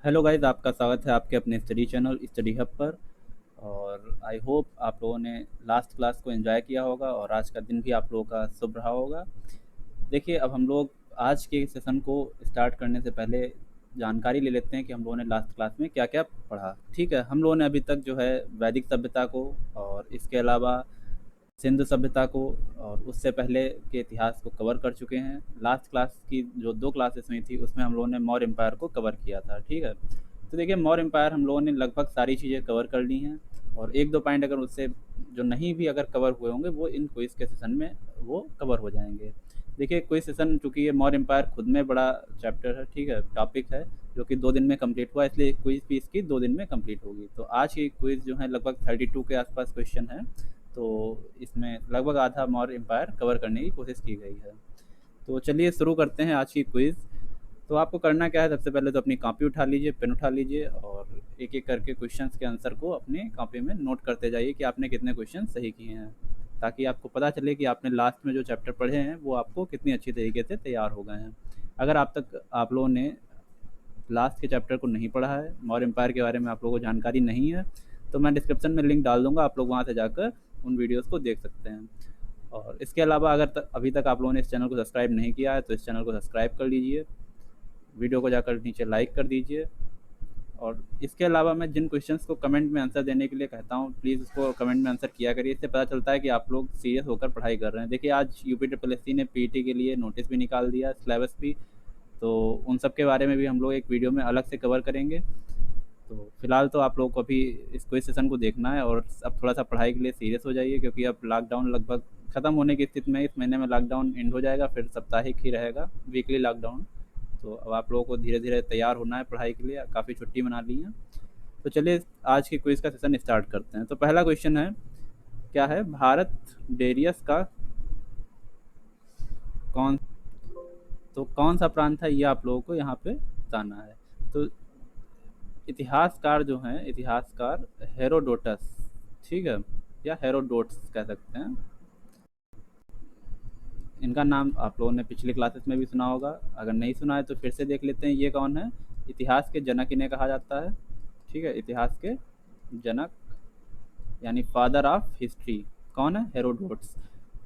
Hello guys, आपका स्वागत है आपके अपने स्टडी चैनल स्टडी हब पर। और आई होप आप लोगों ने लास्ट क्लास को एंजॉय किया होगा और आज का दिन भी आप लोगों का शुभ रहा होगा। देखिए, अब हम लोग आज के सेशन को स्टार्ट करने से पहले जानकारी ले लेते हैं कि हम लोगों ने लास्ट क्लास में क्या क्या पढ़ा। ठीक है, हम लोगों ने अभी तक जो है वैदिक सभ्यता को और इसके अलावा सिंधु सभ्यता को और उससे पहले के इतिहास को कवर कर चुके हैं। लास्ट क्लास की जो 2 क्लासेस हुई थी उसमें हम लोगों ने मौर्य एम्पायर को कवर किया था। ठीक है, तो देखिए मौर्य एम्पायर हम लोगों ने लगभग सारी चीज़ें कवर कर ली हैं और 1-2 पॉइंट अगर उससे जो नहीं भी अगर कवर हुए होंगे वो इन क्विज़ के सेशन में वो कवर हो जाएंगे। देखिए क्विज़ सेशन चूँकि ये मौर्य एम्पायर खुद में बड़ा चैप्टर है, ठीक है, टॉपिक है जो कि 2 दिन में कंप्लीट हुआ, इसलिए क्विज़ भी इसकी 2 दिन में कंप्लीट होगी। तो आज की क्विज़ जो है लगभग 32 के आसपास क्वेश्चन है, तो इसमें लगभग आधा मौर्य एम्पायर कवर करने की कोशिश की गई है। तो चलिए शुरू करते हैं आज की क्विज़। तो आपको करना क्या है, सबसे पहले तो अपनी कॉपी उठा लीजिए, पेन उठा लीजिए और एक एक करके क्वेश्चंस के आंसर को अपने कॉपी में नोट करते जाइए कि आपने कितने क्वेश्चन सही किए हैं, ताकि आपको पता चले कि आपने लास्ट में जो चैप्टर पढ़े हैं वो आपको कितनी अच्छी तरीके से तैयार हो गए हैं। अगर आप लोगों ने लास्ट के चैप्टर को नहीं पढ़ा है, मौर्य एम्पायर के बारे में आप लोगों को जानकारी नहीं है, तो मैं डिस्क्रिप्शन में लिंक डाल दूंगा, आप लोग वहाँ से जाकर उन वीडियोस को देख सकते हैं। और इसके अलावा अगर अभी तक आप लोगों ने इस चैनल को सब्सक्राइब नहीं किया है तो इस चैनल को सब्सक्राइब कर लीजिए, वीडियो को जाकर नीचे लाइक कर दीजिए। और इसके अलावा मैं जिन क्वेश्चंस को कमेंट में आंसर देने के लिए कहता हूँ, प्लीज़ उसको कमेंट में आंसर किया करिए, इससे पता चलता है कि आप लोग सीरियस होकर पढ़ाई कर रहे हैं। देखिए आज यूपी ने पीटी के लिए नोटिस भी निकाल दिया, सिलेबस भी, तो उन सब के बारे में भी हम लोग एक वीडियो में अलग से कवर करेंगे। तो फिलहाल तो आप लोगों को अभी इस क्विज सेशन को देखना है और अब थोड़ा सा पढ़ाई के लिए सीरियस हो जाइए, क्योंकि अब लॉकडाउन लगभग ख़त्म होने की स्थिति में है। इस महीने में लॉकडाउन एंड हो जाएगा, फिर साप्ताहिक ही रहेगा, वीकली लॉकडाउन। तो अब आप लोगों को धीरे धीरे तैयार होना है पढ़ाई के लिए, काफ़ी छुट्टी मना ली है। तो चलिए आज की क्विज का सेशन स्टार्ट करते हैं। तो पहला क्वेश्चन है, क्या है, भारत डेरियस का कौन तो कौन सा प्रांत है, ये आप लोगों को यहाँ पे बताना है। तो इतिहासकार जो हैं, इतिहासकार हेरोडोटस, ठीक है, या हेरोडोट्स कह सकते हैं, इनका नाम आप लोगों ने पिछली क्लासेस में भी सुना होगा। अगर नहीं सुना है तो फिर से देख लेते हैं। ये कौन है, इतिहास के जनक इन्हें कहा जाता है। ठीक है, इतिहास के जनक यानी फादर ऑफ हिस्ट्री कौन है, हेरोडोट्स।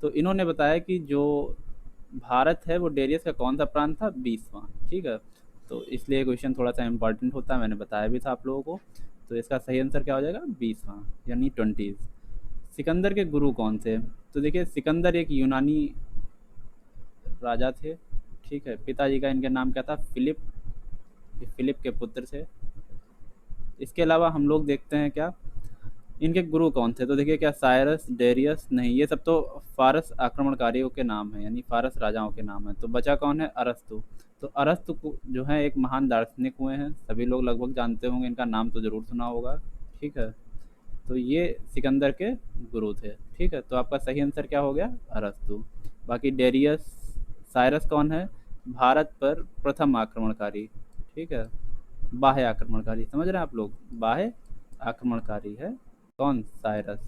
तो इन्होंने बताया कि जो भारत है वो डेरियस का कौन सा प्रांत था, 20वां। ठीक है, तो इसलिए क्वेश्चन थोड़ा सा इंपॉर्टेंट होता है, मैंने बताया भी था आप लोगों को। तो इसका सही आंसर क्या हो जाएगा, 20वां यानी 20। सिकंदर के गुरु कौन थे। तो देखिए सिकंदर एक यूनानी राजा थे। ठीक है, पिताजी का इनके नाम क्या था, फिलिप, ये फिलिप के पुत्र थे। इसके अलावा हम लोग देखते हैं क्या इनके गुरु कौन थे। तो देखिए क्या साइरस, डेरियस, नहीं, ये सब तो फारस आक्रमणकारियों के नाम है, यानी फारस राजाओं के नाम है। तो बचा कौन है, अरस्तु। तो अरस्तु जो है एक महान दार्शनिक हुए हैं, सभी लोग लगभग जानते होंगे, इनका नाम तो ज़रूर सुना होगा। ठीक है, तो ये सिकंदर के गुरु थे। ठीक है, तो आपका सही आंसर क्या हो गया, अरस्तु। बाकी डेरियस, साइरस कौन है, भारत पर प्रथम आक्रमणकारी। ठीक है, बाह्य आक्रमणकारी, समझ रहे हैं आप लोग, बाह्य आक्रमणकारी है कौन, साइरस।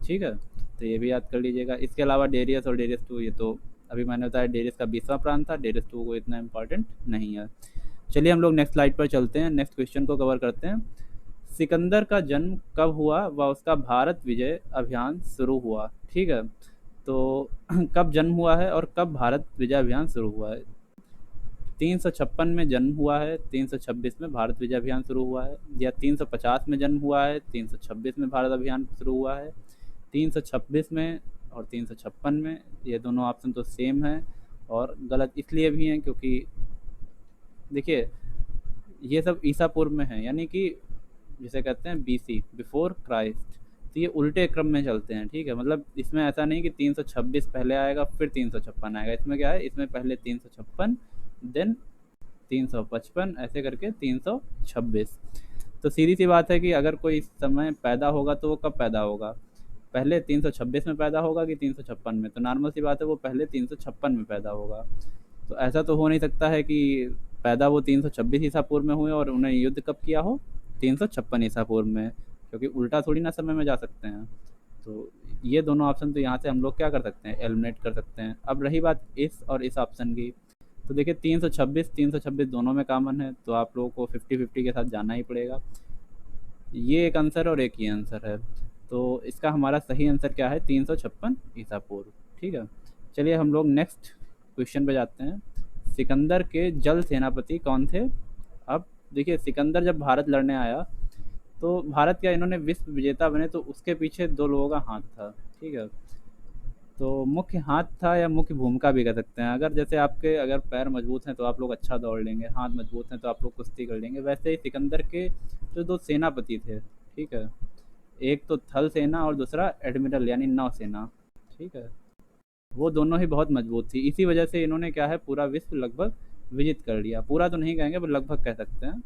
ठीक है, तो ये भी याद कर लीजिएगा। इसके अलावा डेरियस और डेरियस टू, ये तो अभी मैंने बताया डेरियस का 20वां प्रांत था, डेरियस टू को इतना इंपॉर्टेंट नहीं है। चलिए हम लोग नेक्स्ट स्लाइड पर चलते हैं, नेक्स्ट क्वेश्चन को कवर करते हैं। सिकंदर का जन्म कब हुआ व उसका भारत विजय अभियान शुरू हुआ। ठीक है, तो कब जन्म हुआ है और कब भारत विजय अभियान शुरू हुआ है। 356 में जन्म हुआ है, 326 में भारत विजय अभियान शुरू हुआ है, या 350 में जन्म हुआ है, 326 में भारत अभियान शुरू हुआ है, 326 में और 356 में। ये दोनों ऑप्शन तो सेम है और गलत इसलिए भी हैं क्योंकि देखिए ये सब ईसा पूर्व में है, यानी कि जिसे कहते हैं बीसी, बिफोर क्राइस्ट। तो ये उल्टे क्रम में चलते हैं। ठीक है, मतलब इसमें ऐसा नहीं कि 326 पहले आएगा फिर 356 आएगा। इसमें क्या है, इसमें पहले 356 देन 355 ऐसे करके 326। तो सीधी सी बात है कि अगर कोई इस समय पैदा होगा तो वो कब पैदा होगा, पहले 326 में पैदा होगा कि 356 में। तो नॉर्मल सी बात है वो पहले 356 में पैदा होगा। तो ऐसा तो हो नहीं सकता है कि पैदा वो 326 ईसा पूर्व में हुए और उन्हें युद्ध कब किया हो, 356 ईसा पूर्व में, क्योंकि उल्टा थोड़ी ना समय में जा सकते हैं। तो ये दोनों ऑप्शन तो यहाँ से हम लोग क्या कर सकते हैं, एलिमिनेट कर सकते हैं। अब रही बात इस और इस ऑप्शन की, तो देखिए 326 दोनों में कॉमन है, तो आप लोगों को 50-50 के साथ जाना ही पड़ेगा। ये एक आंसर और एक ही आंसर है। तो इसका हमारा सही आंसर क्या है, 356 ईसा पूर्व। ठीक है, चलिए हम लोग नेक्स्ट क्वेश्चन पे जाते हैं। सिकंदर के जल सेनापति कौन थे? अब देखिए, सिकंदर जब भारत लड़ने आया तो भारत क्या इन्होंने विश्व विजेता बने, तो उसके पीछे दो लोगों का हाथ था। ठीक है, तो मुख्य हाथ था या मुख्य भूमिका भी कह सकते हैं। अगर जैसे आपके अगर पैर मजबूत हैं तो आप लोग अच्छा दौड़ लेंगे, हाथ मजबूत हैं तो आप लोग कुश्ती कर लेंगे। वैसे ही सिकंदर के जो दो सेनापति थे, ठीक है, एक तो थल सेना और दूसरा एडमिरल यानी नौसेना। ठीक है, वो दोनों ही बहुत मजबूत थी, इसी वजह से इन्होंने क्या है पूरा विश्व लगभग विजित कर लिया। पूरा तो नहीं कहेंगे पर लगभग कह सकते हैं।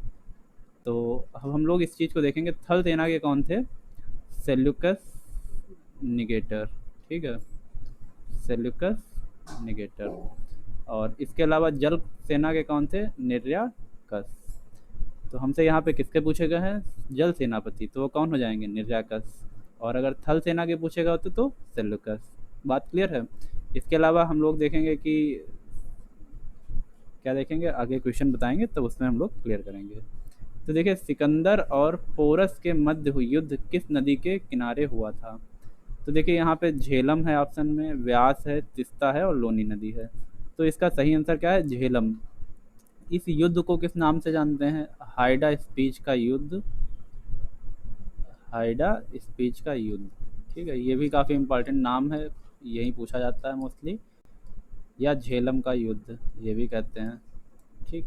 तो अब हम लोग इस चीज़ को देखेंगे, थल सेना के कौन थे? Seleucus Nicator. ठीक है, सेल्यूकस निगेटर। और इसके अलावा जल सेना के कौन थे? निर्याकस। तो हमसे यहाँ पे किसके पूछे गए हैं? जल सेनापति, तो वो कौन हो जाएंगे? निर्याकस। और अगर थल सेना के पूछेगा होते तो सेल्यूकस। बात क्लियर है? इसके अलावा हम लोग देखेंगे कि क्या देखेंगे, आगे क्वेश्चन बताएंगे तब उसमें हम लोग क्लियर करेंगे। तो देखिए, सिकंदर और पोरस के मध्य हुई युद्ध किस नदी के किनारे हुआ था? तो देखिए यहाँ पे झेलम है ऑप्शन में, व्यास है, तिस्ता है और लोनी नदी है। तो इसका सही आंसर क्या है? झेलम। इस युद्ध को किस नाम से जानते हैं? हाइडा स्पीच का युद्ध। हाइडा स्पीच का युद्ध। ठीक है, ये भी काफ़ी इम्पोर्टेंट नाम है, यही पूछा जाता है मोस्टली। या झेलम का युद्ध ये भी कहते हैं। ठीक,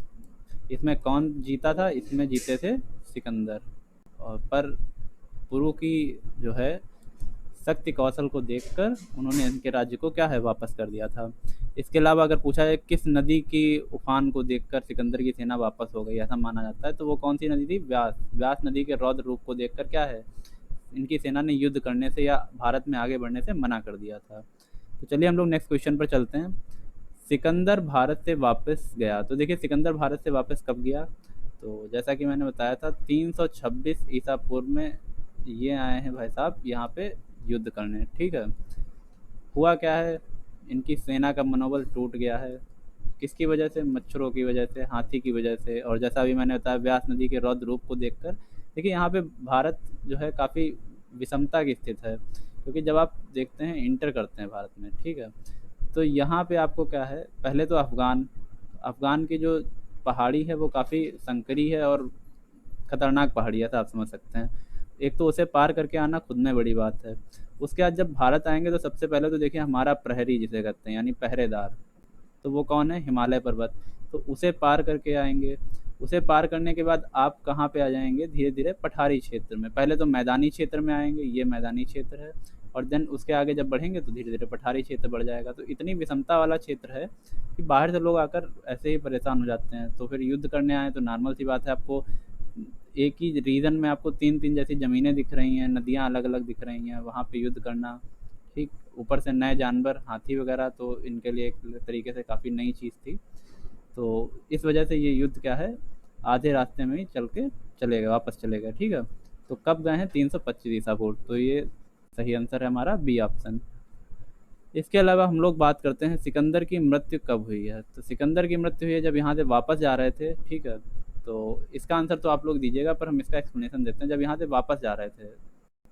इसमें कौन जीता था? इसमें जीते थे सिकंदर। और पर पुरु की जो है शक्ति कौशल को देखकर उन्होंने इनके राज्य को क्या है वापस कर दिया था। इसके अलावा अगर पूछा जाए किस नदी की उफान को देखकर सिकंदर की सेना वापस हो गई, ऐसा माना जाता है, तो वो कौन सी नदी थी? व्यास। व्यास नदी के रौद्र रूप को देखकर क्या है इनकी सेना ने युद्ध करने से या भारत में आगे बढ़ने से मना कर दिया था। तो चलिए हम लोग नेक्स्ट क्वेश्चन पर चलते हैं। सिकंदर भारत से वापस गया, तो देखिए सिकंदर भारत से वापस कब गया? तो जैसा कि मैंने बताया था 326 ईसा पूर्व में ये आए हैं भाई साहब यहाँ पे युद्ध करने। ठीक है, हुआ क्या है, इनकी सेना का मनोबल टूट गया है। किसकी वजह से? मच्छरों की वजह से, हाथी की वजह से, और जैसा अभी मैंने बताया व्यास नदी के रौद्र रूप को देखकर। देखिए यहाँ पे भारत जो है काफ़ी विषमता की स्थित है, क्योंकि जब आप देखते हैं इंटर करते हैं भारत में, ठीक है, तो यहाँ पे आपको क्या है, पहले तो अफ़गान अफ़गान की जो पहाड़ी है वो काफ़ी संकरी है और खतरनाक पहाड़ी है, ऐसा आप समझ सकते हैं। एक तो उसे पार करके आना खुद में बड़ी बात है। उसके बाद जब भारत आएंगे तो सबसे पहले तो देखिए हमारा प्रहरी जिसे कहते हैं यानी पहरेदार, तो वो कौन है? हिमालय पर्वत। तो उसे पार करके आएंगे। उसे पार करने के बाद आप कहाँ पे आ जाएंगे? धीरे धीरे पठारी क्षेत्र में। पहले तो मैदानी क्षेत्र में आएंगे, ये मैदानी क्षेत्र है, और देन उसके आगे जब बढ़ेंगे तो धीरे धीरे पठारी क्षेत्र बढ़ जाएगा। तो इतनी विषमता वाला क्षेत्र है कि बाहर से लोग आकर ऐसे ही परेशान हो जाते हैं। तो फिर युद्ध करने आए तो नॉर्मल सी बात है, आपको एक ही रीजन में आपको तीन तीन जैसी ज़मीनें दिख रही हैं, नदियाँ अलग अलग दिख रही हैं, वहाँ पे युद्ध करना। ठीक, ऊपर से नए जानवर हाथी वगैरह, तो इनके लिए एक तरीके से काफ़ी नई चीज़ थी। तो इस वजह से ये युद्ध क्या है, आधे रास्ते में ही चल के चले गए, वापस चले गए। ठीक है, तो कब गए हैं? 325 ईसा पूर्व। तो ये सही आंसर है हमारा बी ऑप्शन। इसके अलावा हम लोग बात करते हैं सिकंदर की मृत्यु कब हुई है। तो सिकंदर की मृत्यु हुई है जब यहाँ से वापस जा रहे थे। ठीक है, तो इसका आंसर तो आप लोग दीजिएगा, पर हम इसका एक्सप्लेनेशन देते हैं। जब यहाँ से वापस जा रहे थे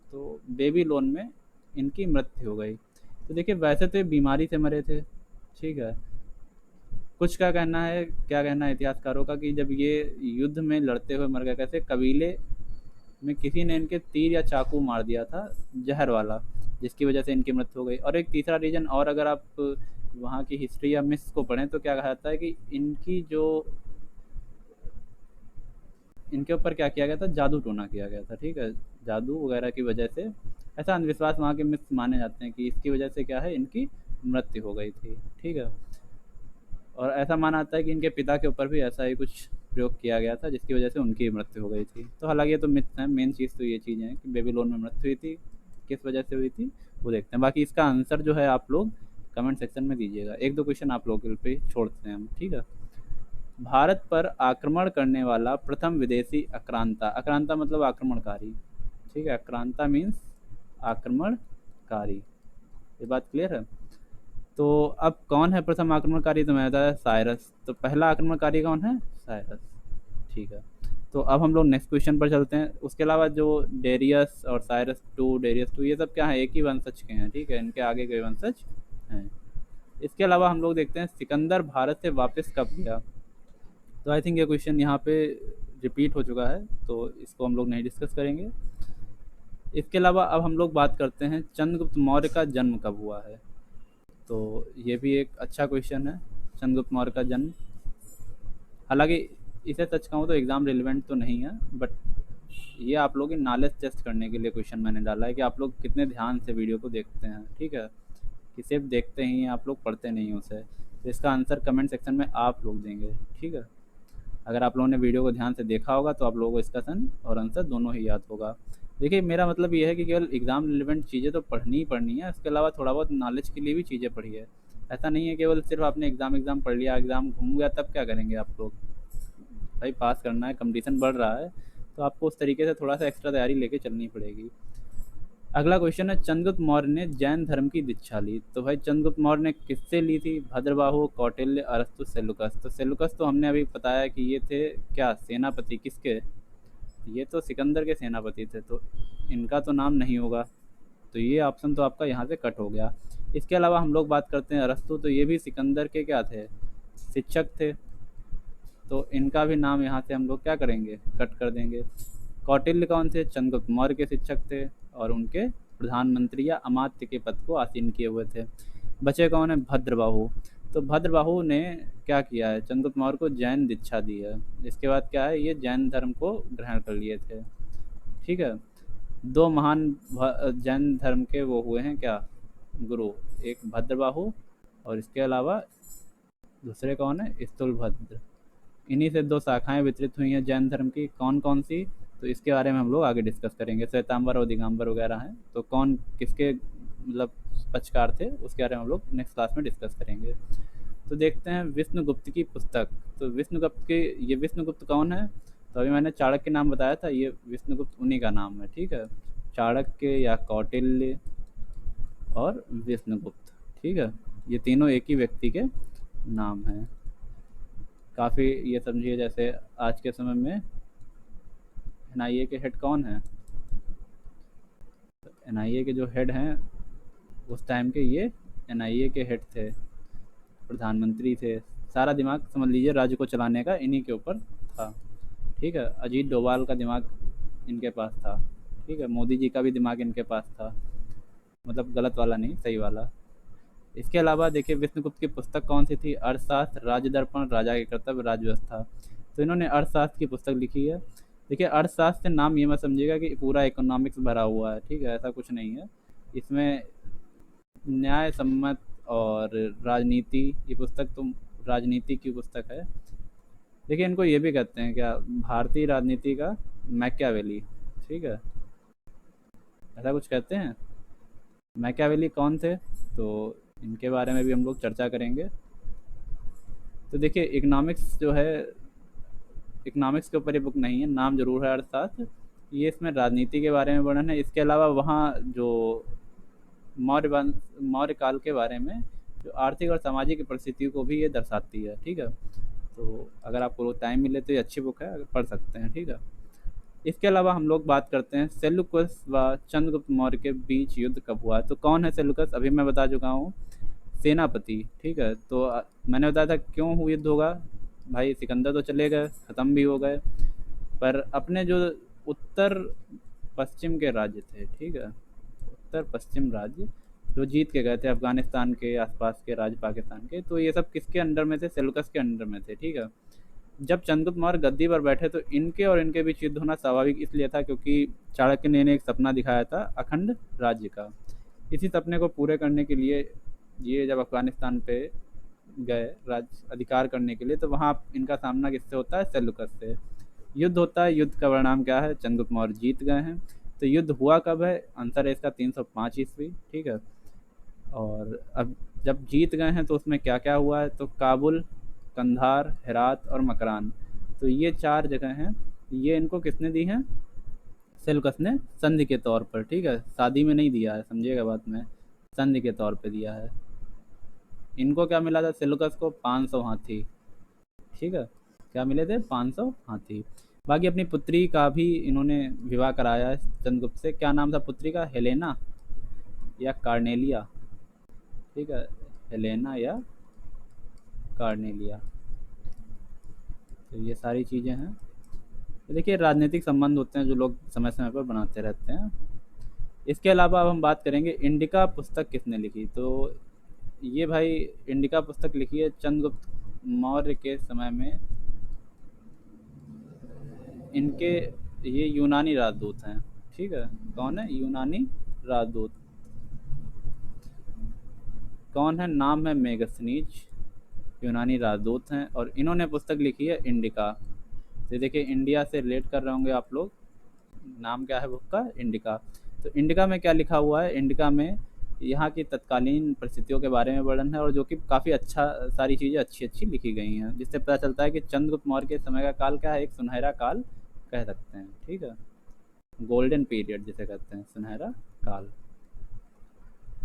तो बेबीलोन में इनकी मृत्यु हो गई। तो देखिए वैसे तो ये बीमारी से मरे थे। ठीक है, कुछ का कहना है, क्या कहना है इतिहासकारों का, कि जब ये युद्ध में लड़ते हुए मर गए, कैसे कबीले में किसी ने इनके तीर या चाकू मार दिया था, जहर वाला, जिसकी वजह से इनकी मृत्यु हो गई। और एक तीसरा रीजन, और अगर आप वहाँ की हिस्ट्री या मिस को पढ़ें तो क्या कहा जाता है कि इनकी जो इनके ऊपर क्या किया गया था, जादू टोना किया गया था। ठीक है, जादू वगैरह की वजह से, ऐसा अंधविश्वास वहाँ के मिथ माने जाते हैं कि इसकी वजह से क्या है इनकी मृत्यु हो गई थी। ठीक है, और ऐसा माना जाता है कि इनके पिता के ऊपर भी ऐसा ही कुछ प्रयोग किया गया था जिसकी वजह से उनकी मृत्यु हो गई थी। तो हालांकि ये तो मिथ है, मेन चीज़ तो ये चीज़ है कि बेबीलोन में मृत्यु हुई थी, किस वजह से हुई थी वो देखते हैं। बाकी इसका आंसर जो है आप लोग कमेंट सेक्शन में दीजिएगा। एक दो क्वेश्चन आप लोगों के लिए छोड़ते हैं हम। ठीक है, भारत पर आक्रमण करने वाला प्रथम विदेशी आक्रांता। आक्रांता मतलब आक्रमणकारी। ठीक है, आक्रांता मीन्स आक्रमणकारी। ये बात क्लियर है? तो अब कौन है प्रथम आक्रमणकारी, तो मैंने बताया साइरस। तो पहला आक्रमणकारी कौन है, साइरस। ठीक है, तो अब हम लोग नेक्स्ट क्वेश्चन पर चलते हैं। उसके अलावा जो डेरियस और साइरस टू, डेरियस टू, ये सब क्या है, एक ही वंशज के हैं। ठीक है, इनके आगे के वंशज हैं। इसके अलावा हम लोग देखते हैं सिकंदर भारत से वापस कब गया। तो आई थिंक ये क्वेश्चन यहाँ पे रिपीट हो चुका है, तो इसको हम लोग नहीं डिस्कस करेंगे। इसके अलावा अब हम लोग बात करते हैं चंद्रगुप्त मौर्य का जन्म कब हुआ है। तो ये भी एक अच्छा क्वेश्चन है, चंद्रगुप्त मौर्य का जन्म। हालांकि इसे सच कहूँ तो एग्ज़ाम रिलेवेंट तो नहीं है, बट ये आप लोगों की नॉलेज टेस्ट करने के लिए क्वेश्चन मैंने डाला है कि आप लोग कितने ध्यान से वीडियो को देखते हैं। ठीक है, कि सिर्फ देखते ही हैं आप लोग, पढ़ते नहीं हैं उसे। तो इसका आंसर कमेंट सेक्शन में आप लोग देंगे। ठीक है, अगर आप लोगों ने वीडियो को ध्यान से देखा होगा तो आप लोगों को इसका सन और आंसर दोनों ही याद होगा। देखिए, मेरा मतलब ये है कि केवल एग्ज़ाम रिलेवेंट चीज़ें तो पढ़नी ही पढ़नी है, इसके अलावा थोड़ा बहुत नॉलेज के लिए भी चीज़ें पढ़िए। ऐसा नहीं है केवल सिर्फ आपने एग्ज़ाम पढ़ लिया, एग्ज़ाम घूम गया, तब क्या करेंगे आप लोग। भाई पास करना है, कंपटीशन बढ़ रहा है, तो आपको उस तरीके से थोड़ा सा एक्स्ट्रा तैयारी लेके चलनी पड़ेगी। अगला क्वेश्चन है, चंद्रगुप्त मौर्य ने जैन धर्म की दीक्षा ली। तो भाई चंद्रगुप्त मौर्य ने किससे ली थी, भद्रबाहु, कौटिल्य, अरस्तु, सेलुकस। तो सेलुकस तो हमने अभी बताया कि ये थे क्या, सेनापति किसके, ये तो सिकंदर के सेनापति थे, तो इनका तो नाम नहीं होगा। तो ये ऑप्शन तो आपका यहाँ से कट हो गया। इसके अलावा हम लोग बात करते हैं अरस्तु, तो ये भी सिकंदर के क्या थे, शिक्षक थे। तो इनका भी नाम यहाँ से हम लोग क्या करेंगे, कट कर देंगे। कौटिल्य कौन थे, चंद्रगुप्त मौर्य के शिक्षक थे, और उनके प्रधानमंत्री या अमात्य के पद को आसीन किए हुए थे। बचे कौन है, भद्रबाहु। तो भद्रबाहु ने क्या किया है, चंद्रगुप्त मौर्य को जैन दीक्षा दी है। इसके बाद क्या है, ये जैन धर्म को ग्रहण कर लिए थे। ठीक है, दो महान जैन धर्म के वो हुए हैं क्या, गुरु, एक भद्रबाहु और इसके अलावा दूसरे कौन है, स्थूलभद्र। इन्हीं से दो शाखाएं वितरित हुई हैं जैन धर्म की, कौन कौन सी, तो इसके बारे में हम लोग आगे डिस्कस करेंगे। श्वेतांबर और दिगंबर वगैरह हैं, तो कौन किसके मतलब पक्षकार थे उसके बारे में हम लोग नेक्स्ट क्लास में डिस्कस करेंगे। तो देखते हैं विष्णुगुप्त की पुस्तक। तो विष्णुगुप्त के, ये विष्णुगुप्त कौन है, तो अभी मैंने चाणक्य के नाम बताया था, ये विष्णुगुप्त उन्हीं का नाम है। ठीक है, चाणक्य या कौटिल्य और विष्णुगुप्त। ठीक है, ये तीनों एक ही व्यक्ति के नाम हैं। काफ़ी ये समझिए, जैसे आज के समय में एनआईए के हेड कौन है, एनआईए के जो हेड हैं उस टाइम के, ये एनआईए के हेड थे, प्रधानमंत्री थे। सारा दिमाग समझ लीजिए राज्य को चलाने का इन्हीं के ऊपर था। ठीक है, अजीत डोभाल का दिमाग इनके पास था। ठीक है, मोदी जी का भी दिमाग इनके पास था, मतलब गलत वाला नहीं, सही वाला। इसके अलावा देखिए विष्णुगुप्त की पुस्तक कौन सी थी, अर्थशास्त्र, राज्य दर्पण, राजा के कर्तव्य, राजव्यवस्था। तो इन्होंने अर्थशास्त्र की पुस्तक लिखी है। देखिए अर्थशास्त्र से नाम ये मत समझिएगा कि पूरा इकोनॉमिक्स भरा हुआ है। ठीक है, ऐसा कुछ नहीं है इसमें। न्याय सम्मत और राजनीति, ये पुस्तक तो राजनीति की पुस्तक है। देखिए इनको ये भी कहते हैं क्या, भारतीय राजनीति का मैकियावेली। ठीक है, ऐसा कुछ कहते हैं। मैकियावेली कौन थे, तो इनके बारे में भी हम लोग चर्चा करेंगे। तो देखिए इकोनॉमिक्स जो है, इकोनॉमिक्स के ऊपर ये बुक नहीं है, नाम जरूर है अर्थशास्त्र। ये इसमें राजनीति के बारे में वर्णन है। इसके अलावा वहाँ जो मौर्य काल के बारे में जो आर्थिक और सामाजिक परिस्थितियों को भी ये दर्शाती है। ठीक है, तो अगर आपको टाइम मिले तो ये अच्छी बुक है, अगर पढ़ सकते हैं। ठीक है, इसके अलावा हम लोग बात करते हैं सेल्यूकस व चंद्रगुप्त मौर्य के बीच युद्ध कब हुआ। तो कौन है सेल्यूकस, अभी मैं बता चुका हूँ, सेनापति। ठीक है, तो मैंने बताया था क्यों हुआ युद्ध होगा। भाई सिकंदर तो चले गए, ख़त्म भी हो गए, पर अपने जो उत्तर पश्चिम के राज्य थे, ठीक है, उत्तर पश्चिम राज्य जो जीत के गए थे, अफगानिस्तान के आसपास के राज्य, पाकिस्तान के, तो ये सब किसके अंडर में थे, सेल्यूकस के अंडर में थे। ठीक है, जब चंद्रगुप्त मौर्य गद्दी पर बैठे तो इनके और इनके बीच युद्ध होना स्वाभाविक इसलिए था क्योंकि चाणक्य ने इन्हें एक सपना दिखाया था अखंड राज्य का। इसी सपने को पूरे करने के लिए ये जब अफगानिस्तान पे गए राज्य अधिकार करने के लिए, तो वहाँ इनका सामना किससे होता है, सेल्यूकस से। युद्ध होता है, युद्ध का परिणाम क्या है, चंद्रगुप्त मौर्य जीत गए हैं। तो युद्ध हुआ कब है, आंसर है इसका 305 ईस्वी। ठीक है, और अब जब जीत गए हैं तो उसमें क्या क्या हुआ है, तो काबुल, कंधार, हेरात और मकरान, तो ये 4 जगह हैं। ये इनको किसने दी हैं, सेल्यूकस ने संधि के तौर पर। ठीक है, शादी में नहीं दिया है, समझिएगा बात में, संधि के तौर पे दिया है। इनको क्या मिला था सेलुकस को 500 हाथी। ठीक है, क्या मिले थे 500 हाथी। बाकी अपनी पुत्री का भी इन्होंने विवाह कराया है चंद्रगुप्त से। क्या नाम था पुत्री का, हेलेना या कार्नेलिया? ठीक है, हेलेना या कार्नेलिया। तो ये सारी चीज़ें हैं। तो देखिए राजनीतिक संबंध होते हैं जो लोग समय समय पर बनाते रहते हैं। इसके अलावा अब हम बात करेंगे इंडिका पुस्तक किसने लिखी। तो ये भाई इंडिका पुस्तक लिखी है चंद्रगुप्त मौर्य के समय में। इनके ये यूनानी राजदूत हैं। ठीक है, कौन है यूनानी राजदूत? कौन है, नाम है मेगस्थनीज। यूनानी राजदूत हैं और इन्होंने पुस्तक लिखी है इंडिका। तो देखिए इंडिया से रिलेट कर रहे होंगे आप लोग। नाम क्या है बुक का, इंडिका। तो इंडिका में क्या लिखा हुआ है, इंडिका में यहाँ की तत्कालीन परिस्थितियों के बारे में वर्णन है और जो कि काफ़ी अच्छा, सारी चीज़ें अच्छी अच्छी लिखी गई हैं, जिससे पता चलता है कि चंद्रगुप्त मौर्य के समय का काल क्या है, एक सुनहरा काल कह सकते हैं। ठीक है, गोल्डन पीरियड जिसे कहते हैं, सुनहरा काल।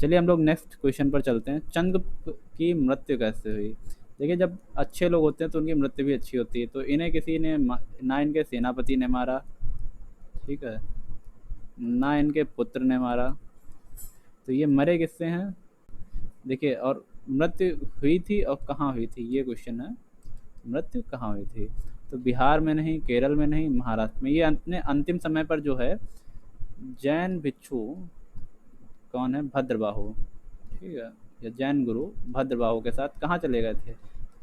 चलिए हम लोग नेक्स्ट क्वेश्चन पर चलते हैं। चंद्रगुप्त की मृत्यु कैसे हुई? देखिए जब अच्छे लोग होते हैं तो उनकी मृत्यु भी अच्छी होती है। तो इन्हें किसी ने ना इनके सेनापति ने मारा, ठीक है, ना इनके पुत्र ने मारा। तो ये मरे किससे हैं? देखिए, और मृत्यु हुई थी और कहाँ हुई थी, ये क्वेश्चन है। मृत्यु कहाँ हुई थी? तो बिहार में नहीं, केरल में नहीं, महाराष्ट्र में। ये अपने अंतिम समय पर जो है जैन भिक्षु, कौन है, भद्रबाहु, ठीक है, या जैन गुरु भद्रबाहु के साथ कहाँ चले गए थे?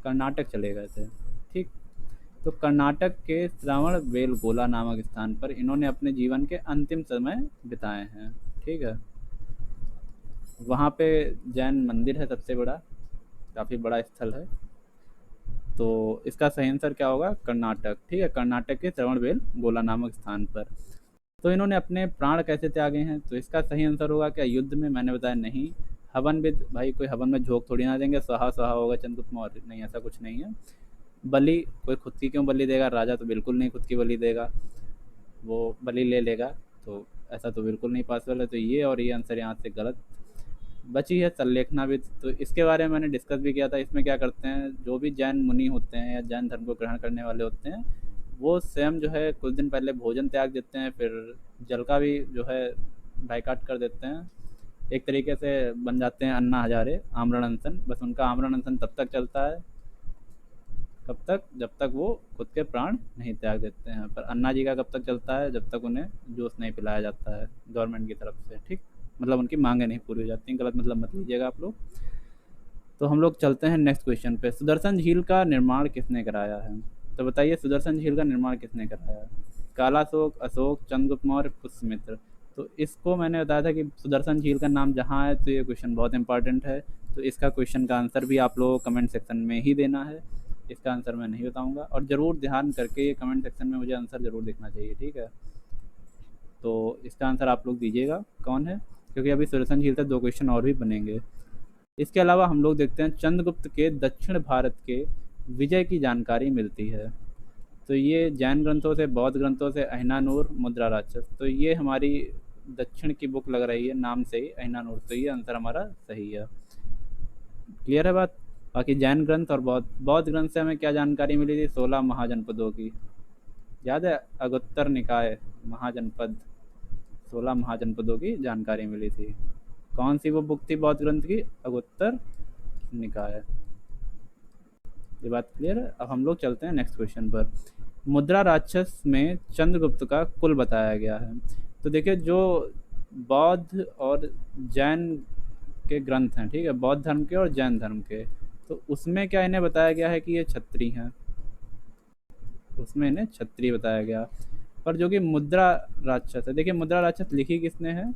कर्नाटक चले गए थे। ठीक, तो कर्नाटक के श्रवण बेलगोला नामक स्थान पर इन्होंने अपने जीवन के अंतिम समय बिताए हैं। ठीक है, वहाँ पे जैन मंदिर है सबसे बड़ा, काफ़ी बड़ा स्थल है। तो इसका सही आंसर क्या होगा, कर्नाटक। ठीक है, कर्नाटक के श्रवणबेल गोला नामक स्थान पर। तो इन्होंने अपने प्राण कैसे त्यागे हैं? तो इसका सही आंसर होगा क्या, युद्ध में? मैंने बताया नहीं। हवन भी, भाई कोई हवन में झोंक थोड़ी ना देंगे, स्वाहा स्वाहा होगा चंद्रगुप्त मौर्य, नहीं ऐसा कुछ नहीं है। बलि, कोई खुद की क्यों बलि देगा, राजा तो बिल्कुल नहीं खुद की बलि देगा, वो बलि ले लेगा। तो ऐसा तो बिल्कुल नहीं पॉसिबल है। तो ये और ये आंसर यहाँ से गलत। बची है संलेखनाविद। तो इसके बारे में मैंने डिस्कस भी किया था। इसमें क्या करते हैं, जो भी जैन मुनि होते हैं या जैन धर्म को ग्रहण करने वाले होते हैं, वो स्वयं जो है कुछ दिन पहले भोजन त्याग देते हैं, फिर जल का भी जो है बाइकाट कर देते हैं। एक तरीके से बन जाते हैं अन्ना हजारे, आमरण अनशन। बस उनका आमरण अनशन तब तक चलता है, कब तक, जब तक वो खुद के प्राण नहीं त्याग देते हैं। पर अन्ना जी का कब तक चलता है, जब तक उन्हें जूस नहीं पिलाया जाता है गवर्नमेंट की तरफ से। ठीक, मतलब उनकी मांगें नहीं पूरी हो जाती हैं, गलत मतलब मत लीजिएगा आप लोग। तो हम लोग चलते हैं नेक्स्ट क्वेश्चन पे। सुदर्शन झील का निर्माण किसने कराया है? तो बताइए सुदर्शन झील का निर्माण किसने कराया है? कालाशोक, अशोक, चंद्रगुप्त मौर्य, पुष्यमित्र। तो इसको मैंने बताया था कि सुदर्शन झील का नाम जहाँ है, तो ये क्वेश्चन बहुत इंपॉर्टेंट है। तो इसका क्वेश्चन का आंसर भी आप लोगों को कमेंट सेक्शन में ही देना है। इसका आंसर मैं नहीं बताऊंगा, और ज़रूर ध्यान करके ये कमेंट सेक्शन में मुझे आंसर ज़रूर देखना चाहिए। ठीक है, तो इसका आंसर आप लोग दीजिएगा कौन है, क्योंकि अभी सुदर्शन झील से 2 क्वेश्चन और भी बनेंगे। इसके अलावा हम लोग देखते हैं चंद्रगुप्त के दक्षिण भारत के विजय की जानकारी मिलती है। तो ये जैन ग्रंथों से, बौद्ध ग्रंथों से, अहिनानूर, मुद्रा राक्षस। तो ये हमारी दक्षिण की बुक लग रही है नाम से ही, अहिनानूर। तो ये आंसर हमारा सही है। क्लियर है बात? बाकी जैन ग्रंथ और बौद्ध ग्रंथ से हमें क्या जानकारी मिली थी, 16 महाजनपदों की। याद है, अगुत्तर निकाय महाजनपद, 16 महाजनपदों की जानकारी मिली थी। कौन सी वो बुक थी बौद्ध ग्रंथ की? अगुत्तर निकाय। ये बात क्लियर है? अब हम लोग चलते हैं नेक्स्ट क्वेश्चन पर। मुद्रा राक्षस में चंद्रगुप्त का कुल बताया गया है। तो देखिए जो बौद्ध और जैन के ग्रंथ हैं, ठीक है, बौद्ध धर्म के और जैन धर्म के, तो उसमें क्या इन्हें बताया गया है कि ये क्षत्रिय हैं, उसमें इन्हें क्षत्रिय बताया गया। पर जो कि मुद्रा राक्षस है, देखिए मुद्रा राक्षस लिखी किसने है?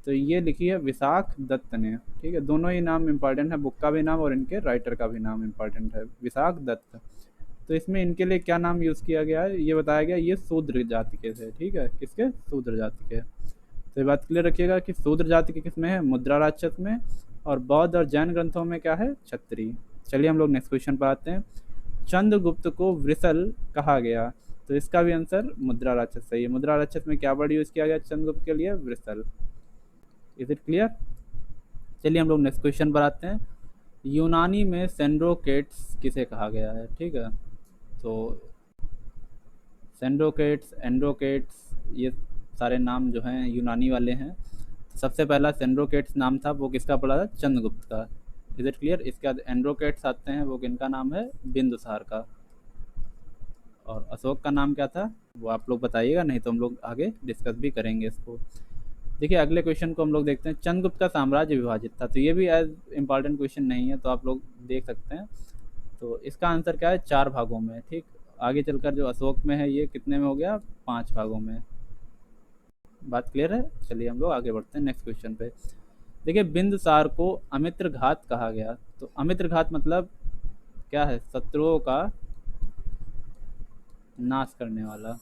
तो ये लिखी है विशाख दत्त ने। ठीक है, दोनों ही नाम इंपॉर्टेंट है, बुक का भी नाम और इनके राइटर का भी नाम इंपॉर्टेंट है, विशाख दत्त। तो इसमें इनके लिए क्या नाम यूज़ किया गया है, ये बताया गया, ये शूद्र जाति के थे। ठीक है, किसके? शूद्र जाति के। तो ये बात क्लियर रखिएगा कि शूद्र जाति के किस में है, मुद्रा राक्षस में, और बौद्ध और जैन ग्रंथों में क्या है, क्षत्रिय। चलिए हम लोग नेक्स्ट क्वेश्चन पर आते हैं। चंद्रगुप्त को वृषल कहा गया। तो इसका भी आंसर मुद्रा राक्षस सही है। मुद्रा राक्षस में क्या वर्ड यूज़ किया गया चंद्रगुप्त के लिए? वृषल। Is it clear? चलिए हम लोग नेक्स्ट क्वेश्चन पर आते हैं। यूनानी में सेंड्रोकेट्स किसे कहा गया है, ठीक है। तो सेंड्रोकेट्स, एंड्रोकेट्स, ये सारे नाम जो हैं यूनानी वाले हैं। सबसे पहला सेंड्रोकेट्स नाम था वो किसका पड़ा था, चंद्रगुप्त का। Is it clear. इसके बाद एंड्रोकेट्स आते हैं, वो किनका नाम है, बिंदुसार का। और अशोक का नाम क्या था, वो आप लोग बताइएगा, नहीं तो हम लोग आगे डिस्कस भी करेंगे इसको। देखिए अगले क्वेश्चन को हम लोग देखते हैं। चंद्रगुप्त का साम्राज्य विभाजित था, तो ये भी एज इम्पॉर्टेंट क्वेश्चन नहीं है, तो आप लोग देख सकते हैं। तो इसका आंसर क्या है, 4 भागों में, ठीक। आगे चलकर जो अशोक में है ये कितने में हो गया, 5 भागों में। बात क्लियर है। चलिए हम लोग आगे बढ़ते हैं नेक्स्ट क्वेश्चन पे। देखिए बिंदुसार को अमित्र घात कहा गया। तो अमित्र घात मतलब क्या है, शत्रुओं का नाश करने वाला,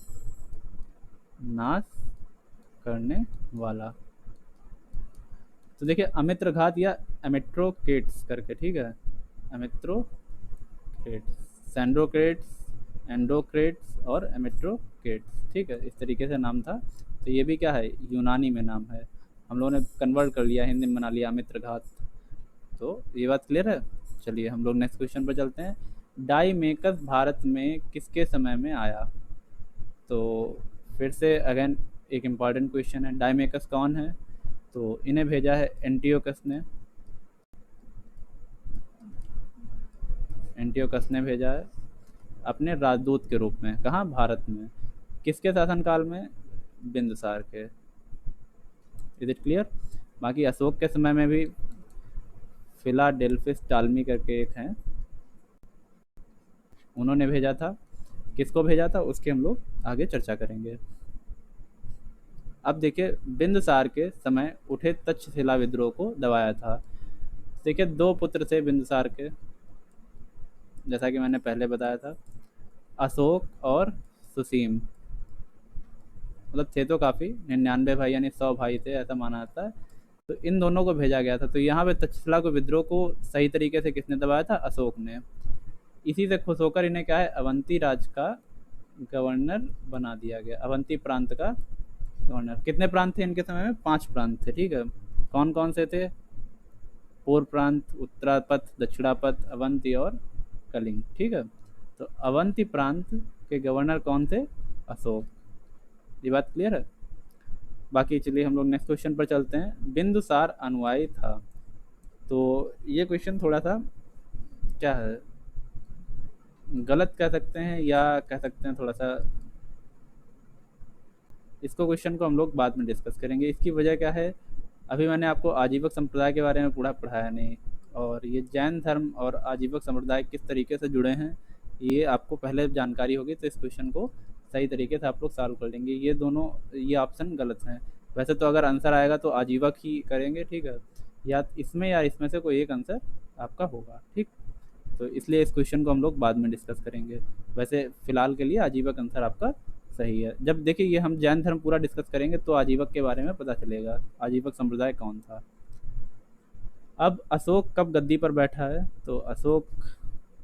नाश करने वाला। तो देखिए अमित्र घात या एमेट्रोकेट्स करके, ठीक है, एमेट्रोकेट्स, सैंड्रोकेट्स, एंडोक्रेट्स और एमेट्रोकेट्स, ठीक है, इस तरीके से नाम था। तो ये भी क्या है, यूनानी में नाम है, हम लोगों ने कन्वर्ट कर लिया, हिंदी में बना लिया अमित्र घात। तो ये बात क्लियर है। चलिए हम लोग नेक्स्ट क्वेश्चन पर चलते हैं। डाईमेकस भारत में किसके समय में आया। तो फिर से अगेन एक इम्पॉर्टेंट क्वेश्चन है, डाईमेकस कौन है। तो इन्हें भेजा है एंटियोकस ने, एंटियोकस ने भेजा है अपने राजदूत के रूप में, कहाँ, भारत में। किसके शासनकाल में, बिंदुसार के। Is it clear. बाकी अशोक के समय में भी फिलाडेल्फिस टालमी करके एक हैं, उन्होंने भेजा था। किसको भेजा था उसके हम लोग आगे चर्चा करेंगे। अब देखिए बिंदुसार के समय उठे तक्षशिला विद्रोह को दबाया था। देखिए 2 पुत्र थे बिंदुसार के, जैसा कि मैंने पहले बताया था, अशोक और सुसीम। मतलब थे तो काफ़ी, 99 भाई यानी 100 भाई थे, ऐसा माना जाता है। तो इन दोनों को भेजा गया था। तो यहाँ पे तक्षशिला को विद्रोह को सही तरीके से किसने दबाया था, अशोक ने। इसी से खुश होकर इन्हें क्या है, अवंती राज का गवर्नर बना दिया गया, अवंती प्रांत का गवर्नर। कितने प्रांत थे इनके समय में, 5 प्रांत थे, ठीक है। कौन कौन से थे, पूर्व प्रांत, उत्तरापथ, दक्षिणापथ, अवंती और कलिंग, ठीक है। तो अवंती प्रांत के गवर्नर कौन थे, अशोक। ये बात क्लियर है। बाकी चलिए हम लोग नेक्स्ट क्वेश्चन पर चलते हैं। बिंदुसार अनुयायी था। तो ये क्वेश्चन थोड़ा सा क्या है, गलत कह सकते हैं या कह सकते हैं थोड़ा सा, इसको क्वेश्चन को हम लोग बाद में डिस्कस करेंगे। इसकी वजह क्या है, अभी मैंने आपको आजीवक संप्रदाय के बारे में पूरा पढ़ाया नहीं, और ये जैन धर्म और आजीवक संप्रदाय किस तरीके से जुड़े हैं ये आपको पहले जानकारी होगी, तो इस क्वेश्चन को सही तरीके से आप लोग सॉल्व कर लेंगे। ये दोनों, ये ऑप्शन गलत हैं। वैसे तो अगर आंसर आएगा तो आजीवक ही करेंगे, ठीक है, या इसमें से कोई एक आंसर आपका होगा, ठीक। तो इसलिए इस क्वेश्चन को हम लोग बाद में डिस्कस करेंगे। वैसे फ़िलहाल के लिए आजीवक आंसर आपका सही है। जब देखिए ये हम जैन धर्म पूरा डिस्कस करेंगे तो आजीवक के बारे में पता चलेगा, आजीवक संप्रदाय कौन था। अब अशोक कब गद्दी पर बैठा है। तो अशोक,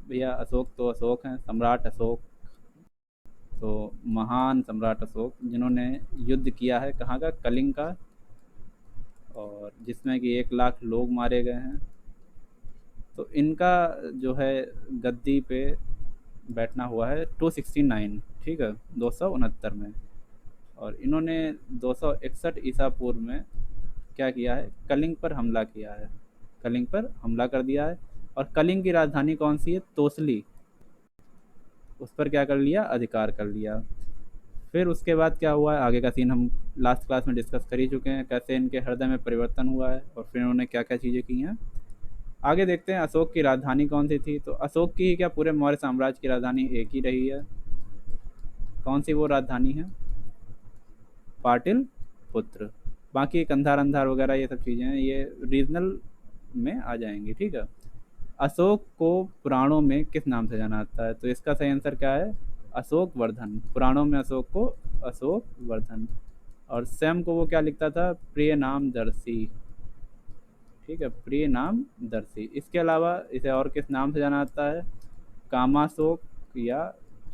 भैया अशोक तो अशोक हैं, सम्राट अशोक। तो महान सम्राट अशोक जिन्होंने युद्ध किया है कहाँ का, कलिंग का, और जिसमें कि 1 लाख लोग मारे गए हैं। तो इनका जो है गद्दी पे बैठना हुआ है 269, ठीक है, 269 में। और इन्होंने 261 ईसा पूर्व में क्या किया है, कलिंग पर हमला किया है, कलिंग पर हमला कर दिया है। और कलिंग की राजधानी कौन सी है, तोसली, उस पर क्या कर लिया, अधिकार कर लिया। फिर उसके बाद क्या हुआ है, आगे का सीन हम लास्ट क्लास में डिस्कस कर ही चुके हैं, कैसे इनके हृदय में परिवर्तन हुआ है और फिर इन्होंने क्या क्या चीज़ें की हैं। आगे देखते हैं अशोक की राजधानी कौन सी थी। तो अशोक की ही क्या, पूरे मौर्य साम्राज्य की राजधानी एक ही रही है। कौन सी वो राजधानी है, पाटिल पुत्र। बाकी कंधार अंधार वगैरह ये सब चीज़ें हैं, ये रीजनल में आ जाएंगी, ठीक है। अशोक को पुराणों में किस नाम से जाना जाता है। तो इसका सही आंसर क्या है, अशोक वर्धन। पुराणों में अशोक को अशोक वर्धन। और स्वयं को वो क्या लिखता था, प्रिय नाम दर्शी, ठीक है, प्रिय नाम दर्शी। इसके अलावा इसे और किस नाम से जाना जाता है, कामाशोक या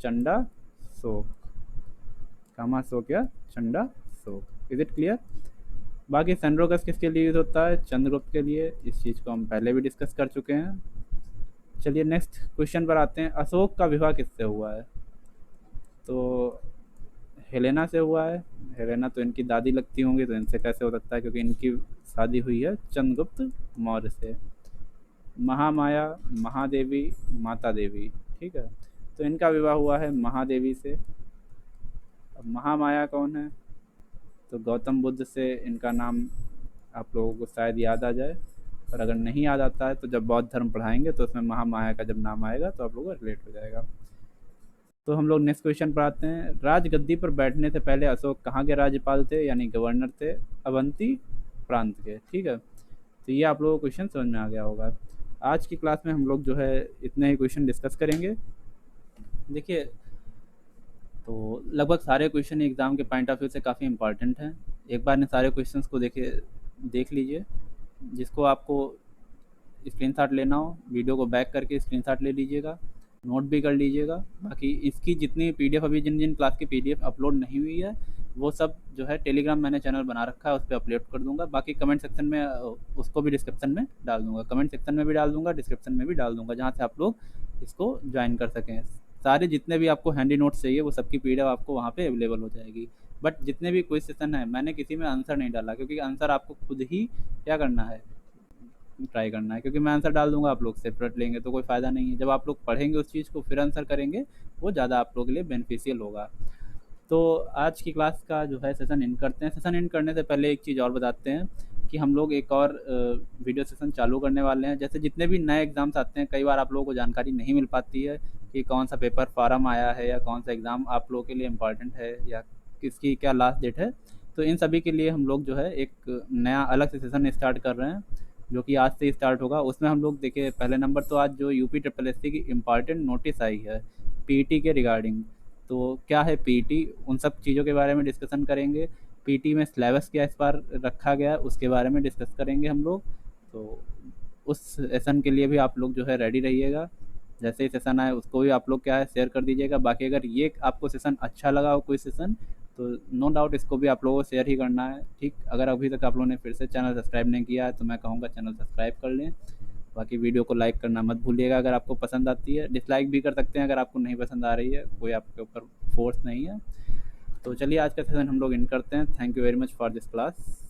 चंडा शोक, कामाशोक या चंडा शोक। Is it clear. बाकी सनरोगस किसके लिए यूज़ होता है, चंद्रगुप्त के लिए। इस चीज़ को हम पहले भी डिस्कस कर चुके हैं। चलिए नेक्स्ट क्वेश्चन पर आते हैं, अशोक का विवाह किससे हुआ है? तो हेलेना से हुआ है। हेलेना तो इनकी दादी लगती होंगी, तो इनसे कैसे हो सकता है, क्योंकि इनकी शादी हुई है चंद्रगुप्त मौर्य से। महामाया, महादेवी, माता देवी, ठीक है, तो इनका विवाह हुआ है महादेवी से। अब महामाया कौन है? तो गौतम बुद्ध से इनका नाम आप लोगों को शायद याद आ जाए, पर अगर नहीं याद आता है तो जब बौद्ध धर्म पढ़ाएंगे तो उसमें महामाया का जब नाम आएगा तो आप लोगों को रिलेट हो जाएगा। तो हम लोग नेक्स्ट क्वेश्चन पर आते हैं, राजगद्दी पर बैठने से पहले अशोक कहाँ के राज्यपाल थे, यानी गवर्नर थे? अवंती प्रांत के, ठीक है। तो ये आप लोगों को क्वेश्चन समझ में आ गया होगा। आज की क्लास में हम लोग जो है इतने ही क्वेश्चन डिस्कस करेंगे। देखिए, तो लगभग सारे क्वेश्चन एग्ज़ाम के पॉइंट ऑफ व्यू से काफ़ी इंपॉर्टेंट हैं। एक बार इन सारे क्वेश्चंस को देख लीजिए। जिसको आपको स्क्रीनशॉट लेना हो, वीडियो को बैक करके स्क्रीनशॉट ले लीजिएगा, नोट भी कर लीजिएगा। बाकी इसकी जितनी पीडीएफ, अभी जिन जिन क्लास की पीडीएफ अपलोड नहीं हुई है, वो सब जो है टेलीग्राम मैंने चैनल बना रखा है, उस पर अपलोड कर दूंगा। बाकी कमेंट सेक्शन में उसको भी डिस्क्रिप्शन में डाल दूंगा, कमेंट सेक्शन में भी डाल दूंगा, डिस्क्रिप्शन में भी डाल दूंगा, जहाँ से आप लोग इसको ज्वाइन कर सकें। सारे जितने भी आपको हैंडी नोट्स चाहिए वो सबकी पीडीएफ आपको वहाँ पे अवेलेबल हो जाएगी। बट जितने भी क्विज सेशन है, मैंने किसी में आंसर नहीं डाला, क्योंकि आंसर आपको खुद ही क्या करना है, ट्राई करना है। क्योंकि मैं आंसर डाल दूंगा, आप लोग सेपरेट लेंगे तो कोई फ़ायदा नहीं है। जब आप लोग पढ़ेंगे उस चीज़ को फिर आंसर करेंगे, वो ज़्यादा आप लोगों के लिए बेनिफिशियल होगा। तो आज की क्लास का जो है सेशन एंड करते हैं। सेशन एंड करने से पहले एक चीज़ और बताते हैं कि हम लोग एक और वीडियो सेशन चालू करने वाले हैं। जैसे जितने भी नए एग्ज़ाम्स आते हैं, कई बार आप लोगों को जानकारी नहीं मिल पाती है कि कौन सा पेपर फॉर्म आया है या कौन सा एग्ज़ाम आप लोगों के लिए इम्पॉर्टेंट है या किसकी क्या लास्ट डेट है। तो इन सभी के लिए हम लोग जो है एक नया अलग से सेशन स्टार्ट कर रहे हैं, जो कि आज से स्टार्ट होगा। उसमें हम लोग देखिए, पहले नंबर तो आज जो यूपी ट्रिपल एस सी की इम्पॉर्टेंट नोटिस आई है पीईटी के रिगार्डिंग, तो क्या है पीईटी, उन सब चीज़ों के बारे में डिस्कशन करेंगे। पीईटी में सिलेबस क्या इस बार रखा गया है उसके बारे में डिस्कस करेंगे हम लोग। तो उस सेशन के लिए भी आप लोग जो है रेडी रहिएगा। जैसे ही सेशन आए उसको भी आप लोग क्या है शेयर कर दीजिएगा। बाकी अगर ये आपको सेशन अच्छा लगा हो कोई सेशन, तो नो डाउट इसको भी आप लोगों को शेयर ही करना है, ठीक। अगर अभी तक आप लोगों ने फिर से चैनल सब्सक्राइब नहीं किया है तो मैं कहूँगा चैनल सब्सक्राइब कर लें। बाकी वीडियो को लाइक करना मत भूलिएगा अगर आपको पसंद आती है। डिसलाइक भी कर सकते हैं अगर आपको नहीं पसंद आ रही है, कोई आपके ऊपर फोर्स नहीं है। तो चलिए आज का सेशन हम लोग एंड करते हैं। Thank you very much for this class.